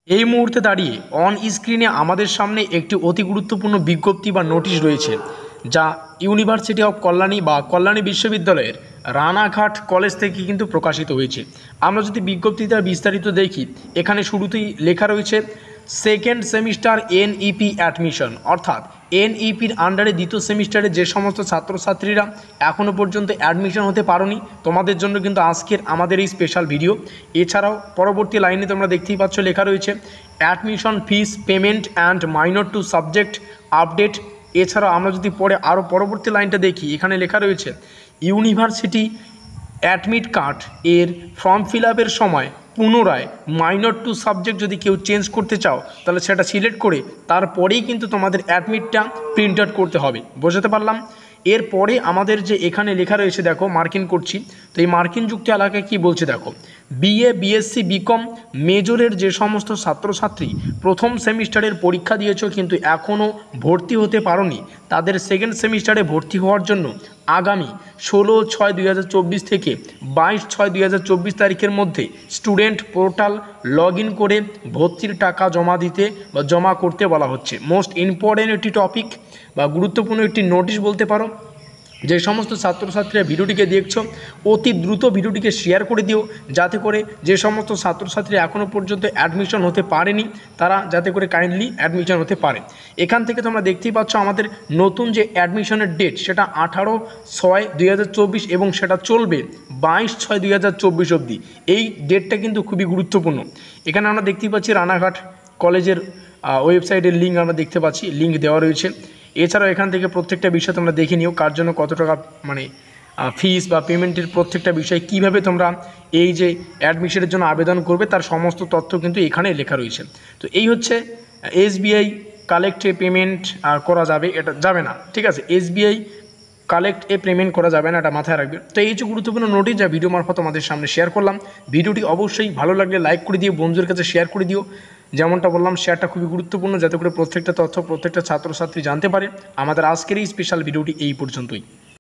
এই মুহূর্তে দাঁড়িয়ে অন স্ক্রিনে আমাদের সামনে একটি অতি গুরুত্বপূর্ণ বিজ্ঞপ্তি বা নোটিশ রয়েছে, যা ইউনিভার্সিটি অফ কল্যাণী বা কল্যাণী বিশ্ববিদ্যালয়ের রানাঘাট কলেজ থেকে কিন্তু প্রকাশিত হয়েছে। আমরা যদি বিজ্ঞপ্তিটা বিস্তারিত দেখি, এখানে শুরুতেই লেখা রয়েছে সেকেন্ড সেমিস্টার এনইপি অ্যাডমিশন, অর্থাৎ এনইপির আন্ডারে দ্বিতীয় সেমিস্টারে যে সমস্ত ছাত্রছাত্রীরা এখনও পর্যন্ত অ্যাডমিশন হতে পারোনি, তোমাদের জন্য কিন্তু আজকের আমাদের এই স্পেশাল ভিডিও। এছাড়াও পরবর্তী লাইনে তোমরা দেখতেই পাচ্ছ লেখা রয়েছে admission fees payment and minor two subject update. এছাড়াও আমরা যদি পরে আরও পরবর্তী লাইনটা দেখি, এখানে লেখা রয়েছে ইউনিভার্সিটি অ্যাডমিট কার্ড এর ফর্ম ফিল আপের সময় পুনরায় মাইনর টু সাবজেক্ট যদি কেউ চেঞ্জ করতে চাও, তাহলে সেটা সিলেক্ট করে তারপরেই কিন্তু তোমাদের অ্যাডমিটটা প্রিন্ট আউট করতে হবে। বোঝাতে পারলাম? এরপরে আমাদের যে এখানে লেখা রয়েছে, দেখো মার্কিন করছি, তো এই মার্কিন যুক্ত এলাকায় কী বলছে দেখো, বিএ বিএসসি বিকম মেজরের যে সমস্ত ছাত্রছাত্রী প্রথম সেমিস্টারের পরীক্ষা দিয়েছো কিন্তু এখনও ভর্তি হতে পারোনি, তাদের সেকেন্ড সেমিস্টারে ভর্তি হওয়ার জন্য আগামী 16/6/2024 থেকে 22/6/2024 তারিখের মধ্যে স্টুডেন্ট পোর্টাল লগ ইন করে ভর্তির টাকা জমা দিতে বা জমা করতে বলা হচ্ছে। মোস্ট ইম্পর্টেন্ট একটি টপিক বা গুরুত্বপূর্ণ একটি নোটিশ বলতে পারো। যে সমস্ত ছাত্রছাত্রীরা ভিডিওটিকে দেখছো, অতি দ্রুত ভিডিওটিকে শেয়ার করে দিও, যাতে করে যে সমস্ত ছাত্রছাত্রী এখনও পর্যন্ত অ্যাডমিশন হতে পারেনি তারা যাতে করে কাইন্ডলি অ্যাডমিশন হতে পারে। এখান থেকে তোমরা দেখতেই পাচ্ছ আমাদের নতুন যে অ্যাডমিশনের ডেট, সেটা 18/6/2024 এবং সেটা চলবে 22/6/2024 অবধি। এই ডেটটা কিন্তু খুবই গুরুত্বপূর্ণ। এখানে আমরা দেখতেই পাচ্ছি রানাঘাট কলেজের ওয়েবসাইটের লিঙ্ক আমরা দেখতে পাচ্ছি, লিঙ্ক দেওয়া রয়েছে। এছাড়াও এখান থেকে প্রত্যেকটা বিষয় তোমরা দেখে নিও, কার জন্য কত টাকা মানে ফিস বা পেমেন্টের প্রত্যেকটা বিষয়, কীভাবে তোমরা এই যে অ্যাডমিশনের জন্য আবেদন করবে তার সমস্ত তথ্য কিন্তু এখানে লেখা রয়েছে। তো এই হচ্ছে এসবিআই কালেক্টে পেমেন্ট করা যাবে, এটা যাবে না, ঠিক আছে, এসবিআই কালেক্ট পেমেন্ট করা যাবে না, এটা মাথায় রাখবে। তো এই যে গুরুত্বপূর্ণ নোটিশ যা ভিডিও মারফত আমাদের সামনে শেয়ার করলাম, ভিডিওটি অবশ্যই ভালো লাগলে লাইক করে দিও, বন্ধুদের কাছে শেয়ার করে দিও। যেমনটা বললাম, শেয়ারটা খুবই গুরুত্বপূর্ণ, যাতে করে প্রত্যেকটা তথ্য প্রত্যেকটা ছাত্রছাত্রী জানতে পারে। আমাদের আজকের এই স্পেশাল ভিডিওটি এই পর্যন্তই।